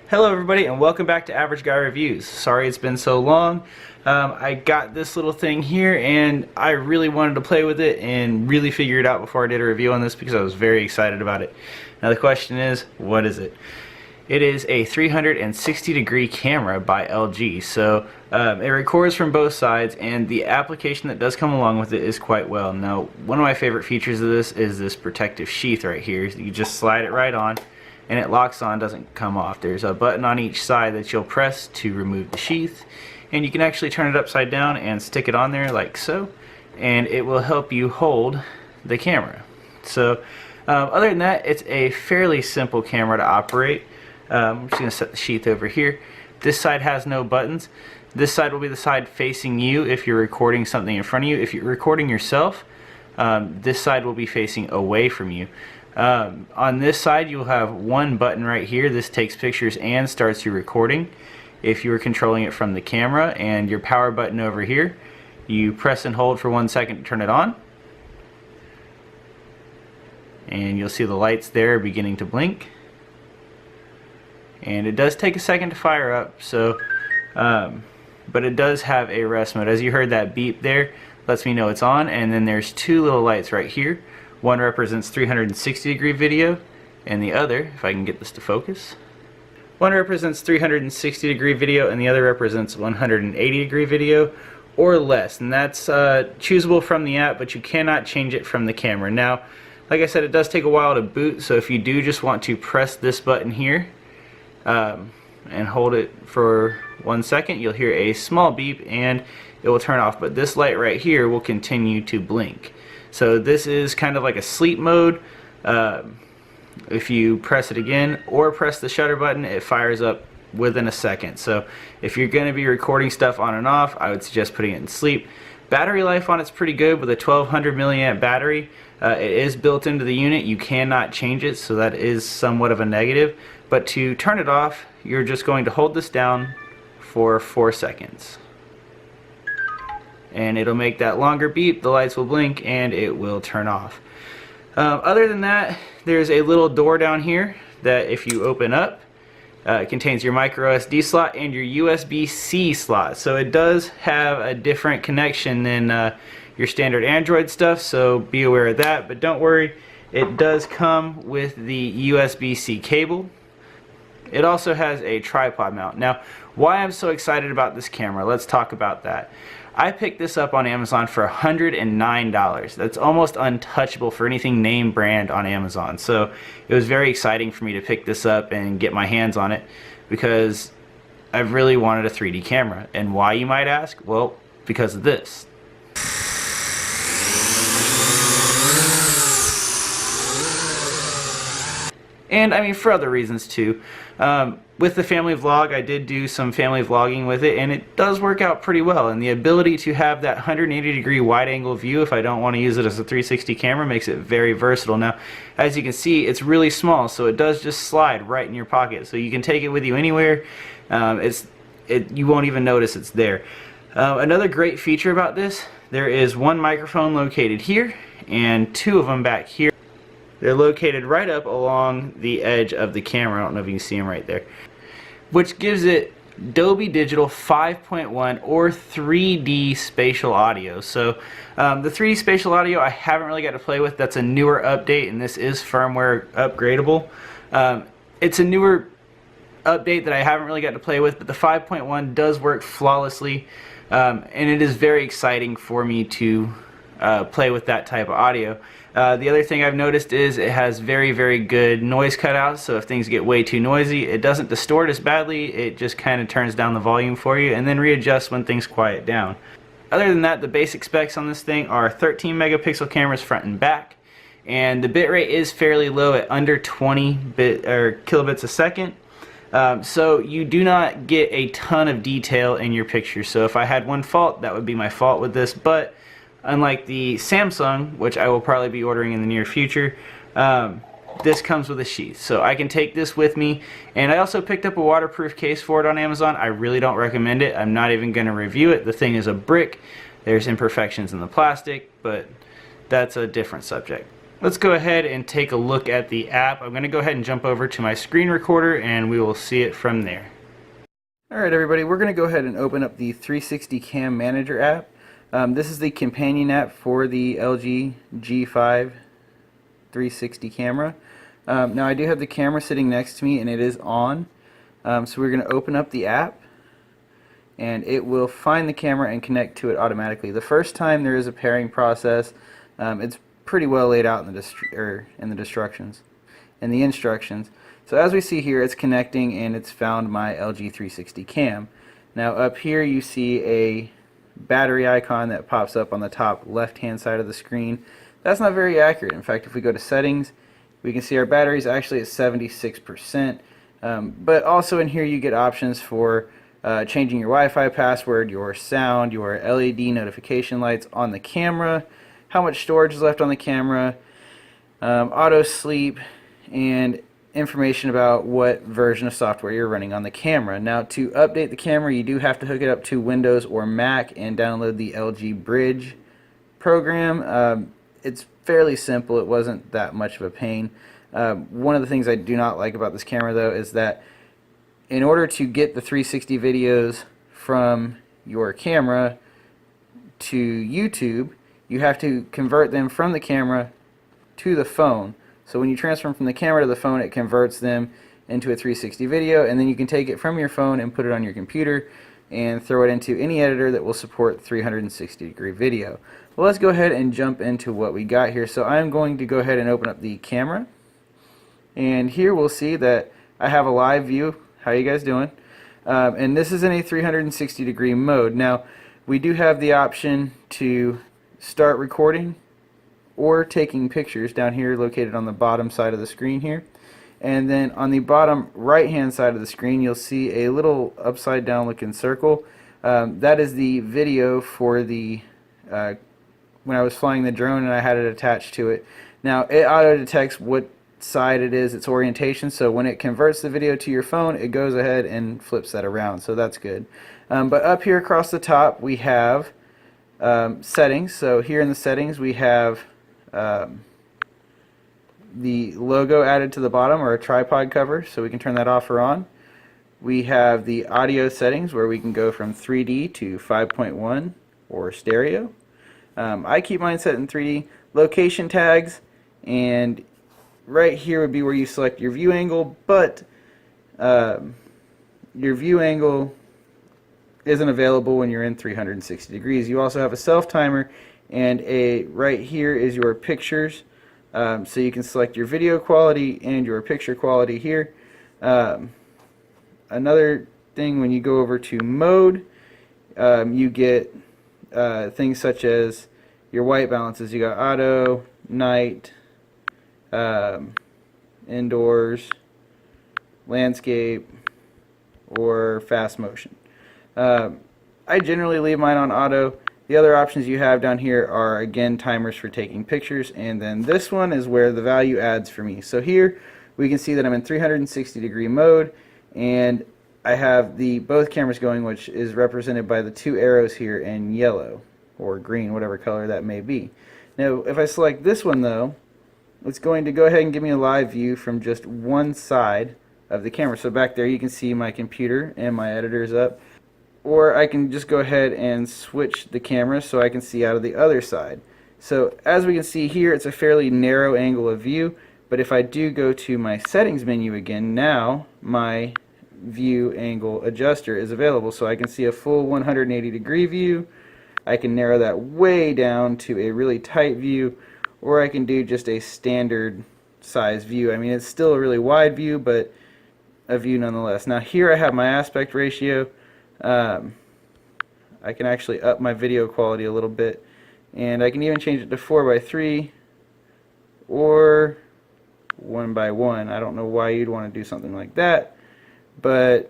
Hello everybody and welcome back to Average Guy Reviews. Sorry it's been so long. I got this little thing here and I really wanted to play with it and really figure it out before I did a review on this because I was very excited about it. Now the question is, what is it? It is a 360 degree camera by LG. So it records from both sides, and the application that does come along with it is quite well. Now one of my favorite features of this is this protective sheath right here. You just slide it right on and it locks on, doesn't come off. There's a button on each side that you'll press to remove the sheath, and you can actually turn it upside down and stick it on there like so, and it will help you hold the camera. So other than that, it's a fairly simple camera to operate. I'm just going to set the sheath over here. This side has no buttons. This side will be the side facing you if you're recording something in front of you. If you're recording yourself, this side will be facing away from you. On this side you'll have one button right here. This takes pictures and starts your recording. If you were controlling it from the camera, and your power button over here, you press and hold for 1 second to turn it on, and you'll see the lights there beginning to blink, and it does take a second to fire up, so but it does have a rest mode. As you heard, that beep there lets me know it's on, and then there's two little lights right here. One represents 360 degree video, and the other, if I can get this to focus, one represents 360 degree video and the other represents 180 degree video or less, and that's choosable from the app, but you cannot change it from the camera. Now, like I said, it does take a while to boot, so if you do just want to press this button here and hold it for 1 second, you'll hear a small beep and it will turn off, but this light right here will continue to blink. So this is kind of like a sleep mode. If you press it again or press the shutter button, it fires up within a second. So if you're going to be recording stuff on and off, I would suggest putting it in sleep. Battery life on it's pretty good with a 1200 milliamp battery. It is built into the unit. You cannot change it, so that is somewhat of a negative. But to turn it off, you're just going to hold this down for 4 seconds. And it'll make that longer beep, the lights will blink, and it will turn off. Other than that, there's a little door down here that if you open up, it contains your micro SD slot and your USB-C slot. So it does have a different connection than your standard Android stuff, so be aware of that. But don't worry, it does come with the USB-C cable. It also has a tripod mount. Now, why I'm so excited about this camera, let's talk about that. I picked this up on Amazon for $109. That's almost untouchable for anything name brand on Amazon. So it was very exciting for me to pick this up and get my hands on it because I've really wanted a 3D camera. And why, you might ask? Well, because of this. And I mean, for other reasons too. With the family vlog, I did do some family vlogging with it, and it does work out pretty well. And the ability to have that 180 degree wide angle view, if I don't want to use it as a 360 camera, makes it very versatile. Now, as you can see, it's really small, so it does just slide right in your pocket. So you can take it with you anywhere. You won't even notice it's there. Another great feature about this, there is one microphone located here and two of them back here. They're located right up along the edge of the camera. I don't know if you can see them right there. Which gives it Dolby Digital 5.1 or 3D spatial audio. So the 3D spatial audio I haven't really got to play with. That's a newer update, and this is firmware upgradable. It's a newer update that I haven't really got to play with, but the 5.1 does work flawlessly, and it is very exciting for me to play with that type of audio. The other thing I've noticed is it has very, very good noise cutouts, so if things get way too noisy, it doesn't distort as badly. It just kind of turns down the volume for you and then readjusts when things quiet down. Other than that, the basic specs on this thing are 13 megapixel cameras front and back, and the bitrate is fairly low at under 20 kilobits a second. So you do not get a ton of detail in your picture. So if I had one fault, that would be my fault with this, but unlike the Samsung, which I will probably be ordering in the near future, this comes with a sheath. So I can take this with me, and I also picked up a waterproof case for it on Amazon. I really don't recommend it. I'm not even going to review it. The thing is a brick. There's imperfections in the plastic, but that's a different subject. let's go ahead and take a look at the app. I'm going to go ahead and jump over to my screen recorder and we will see it from there. Alright everybody, we're going to go ahead and open up the 360 Cam Manager app. This is the companion app for the LG G5 360 camera. Now I do have the camera sitting next to me and it is on. So we're going to open up the app and it will find the camera and connect to it automatically. The first time there is a pairing process. It's pretty well laid out in the instructions. So as we see here, it's connecting and it's found my LG 360 cam. Now up here you see a battery icon that pops up on the top left hand side of the screen. That's not very accurate. In fact, if we go to settings, we can see our battery is actually at 76%. But also in here you get options for changing your Wi-Fi password, your sound, your LED notification lights on the camera, how much storage is left on the camera, auto sleep, and information about what version of software you're running on the camera. Now to update the camera you do have to hook it up to Windows or Mac and download the LG Bridge program. It's fairly simple. It wasn't that much of a pain. One of the things I do not like about this camera though is that in order to get the 360 videos from your camera to YouTube, you have to convert them from the camera to the phone. So when you transfer them from the camera to the phone, it converts them into a 360 video, and then you can take it from your phone and put it on your computer and throw it into any editor that will support 360 degree video. Well, let's go ahead and jump into what we got here. So I'm going to go ahead and open up the camera, and here we'll see that I have a live view. How you guys doing? And this is in a 360 degree mode. Now we do have the option to start recording or taking pictures down here, located on the bottom side of the screen here. And then on the bottom right hand side of the screen you'll see a little upside down looking circle. That is the video for the when I was flying the drone and I had it attached to it. Now it auto detects what side it is, its orientation, so when it converts the video to your phone it goes ahead and flips that around, so that's good. But up here across the top we have settings. So here in the settings we have the logo added to the bottom, or a tripod cover, so we can turn that off or on. We have the audio settings where we can go from 3D to 5.1 or stereo. I keep mine set in 3D. Location tags, and right here would be where you select your view angle, but your view angle isn't available when you're in 360 degrees. You also have a self timer, and right here is your pictures, so you can select your video quality and your picture quality here. Another thing, when you go over to mode, you get things such as your white balances. You got auto, night, indoors, landscape, or fast motion. I generally leave mine on auto. The other options you have down here are again timers for taking pictures, and then this one is where the value adds for me. So here we can see that I'm in 360 degree mode, and I have both cameras going, which is represented by the two arrows here in yellow or green, whatever color that may be. Now if I select this one though, it's going to go ahead and give me a live view from just one side of the camera. So back there you can see my computer and my editor is up. Or I can just go ahead and switch the camera so I can see out of the other side. So as we can see here, it's a fairly narrow angle of view, but if I do go to my settings menu again, now my view angle adjuster is available, so I can see a full 180 degree view. I can narrow that way down to a really tight view, or I can do just a standard size view. I mean, it's still a really wide view, but a view nonetheless. Now here I have my aspect ratio. I can actually up my video quality a little bit, and I can even change it to 4:3 or 1:1. I don't know why you'd want to do something like that, but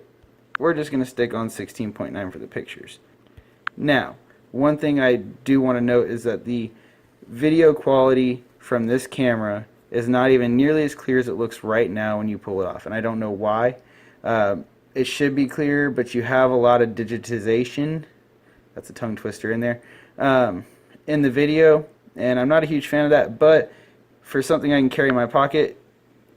we're just going to stick on 16.9 for the pictures. Now, one thing I do want to note is that the video quality from this camera is not even nearly as clear as it looks right now when you pull it off, and I don't know why. It should be clear, but you have a lot of digitization, that's a tongue twister in there, in the video, and I'm not a huge fan of that, but for something I can carry in my pocket,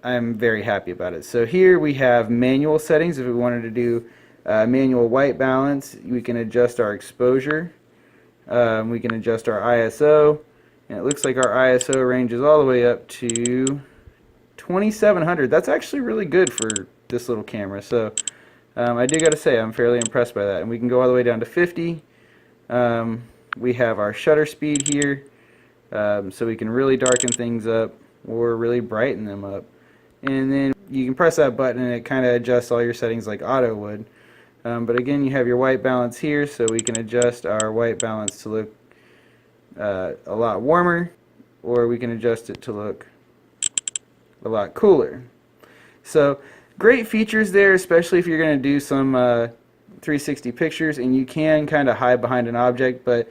I'm very happy about it. So here we have manual settings. If we wanted to do manual white balance, we can adjust our exposure. We can adjust our ISO. And it looks like our ISO ranges all the way up to 2700. That's actually really good for this little camera. So I do got to say, I'm fairly impressed by that. And we can go all the way down to 50. We have our shutter speed here, so we can really darken things up or really brighten them up. And then you can press that button and it kind of adjusts all your settings like auto would. But again, you have your white balance here, so we can adjust our white balance to look a lot warmer, or we can adjust it to look a lot cooler. So great features there, especially if you're going to do some 360 pictures, and you can kind of hide behind an object. But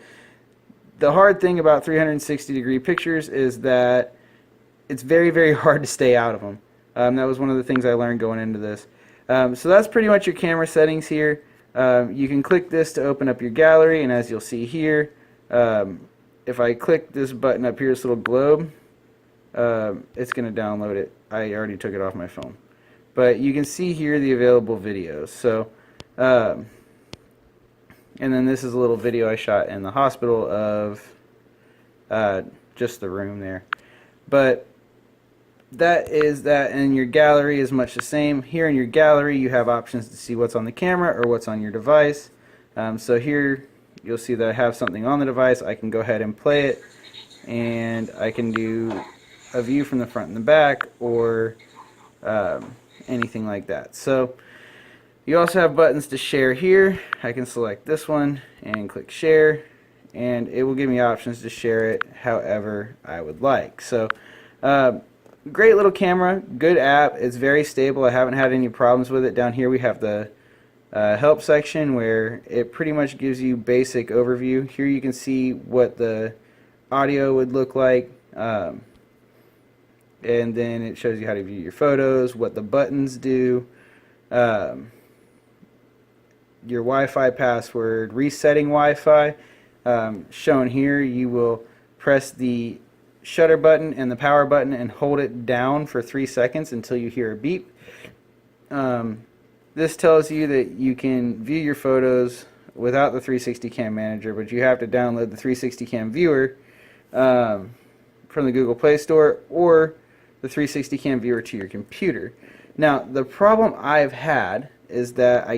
the hard thing about 360-degree pictures is that it's very, very hard to stay out of them. That was one of the things I learned going into this. So that's pretty much your camera settings here. You can click this to open up your gallery, and as you'll see here, if I click this button up here, this little globe, it's going to download it. I already took it off my phone. But you can see here the available videos. So, and then this is a little video I shot in the hospital of just the room there. But that is that, and your gallery is much the same. Here in your gallery you have options to see what's on the camera or what's on your device. So here you'll see that I have something on the device. I can go ahead and play it, and I can do a view from the front and the back, or anything like that. So you also have buttons to share here. I can select this one and click share, and it will give me options to share it however I would like. So great little camera, good app. It's very stable. I haven't had any problems with it. Down here we have the help section where it pretty much gives you basic overview. Here you can see what the audio would look like, and then it shows you how to view your photos, what the buttons do, your Wi-Fi password, resetting Wi-Fi. Shown here, you will press the shutter button and the power button and hold it down for 3 seconds until you hear a beep. This tells you that you can view your photos without the 360 Cam Manager, but you have to download the 360 Cam Viewer from the Google Play Store, or the 360 Cam Viewer to your computer. Now, the problem I've had is that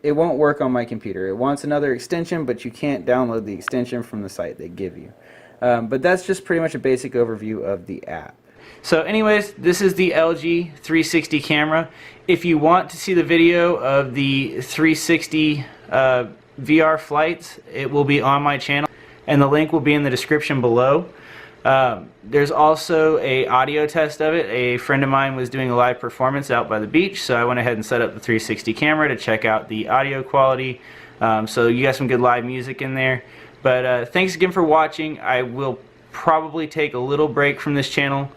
it won't work on my computer. It wants another extension, but you can't download the extension from the site they give you. But that's just pretty much a basic overview of the app. So anyways, this is the LG 360 camera. If you want to see the video of the 360 VR flights, it will be on my channel, and the link will be in the description below. There's also a audio test of it. A friend of mine was doing a live performance out by the beach, so I went ahead and set up the 360 camera to check out the audio quality. So you got some good live music in there. But thanks again for watching. I will probably take a little break from this channel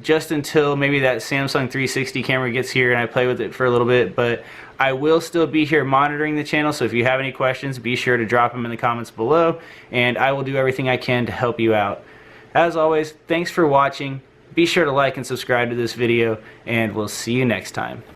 just until maybe that Samsung 360 camera gets here and I play with it for a little bit. But I will still be here monitoring the channel, so if you have any questions, be sure to drop them in the comments below, and I will do everything I can to help you out. As always, thanks for watching. Be sure to like and subscribe to this video, and we'll see you next time.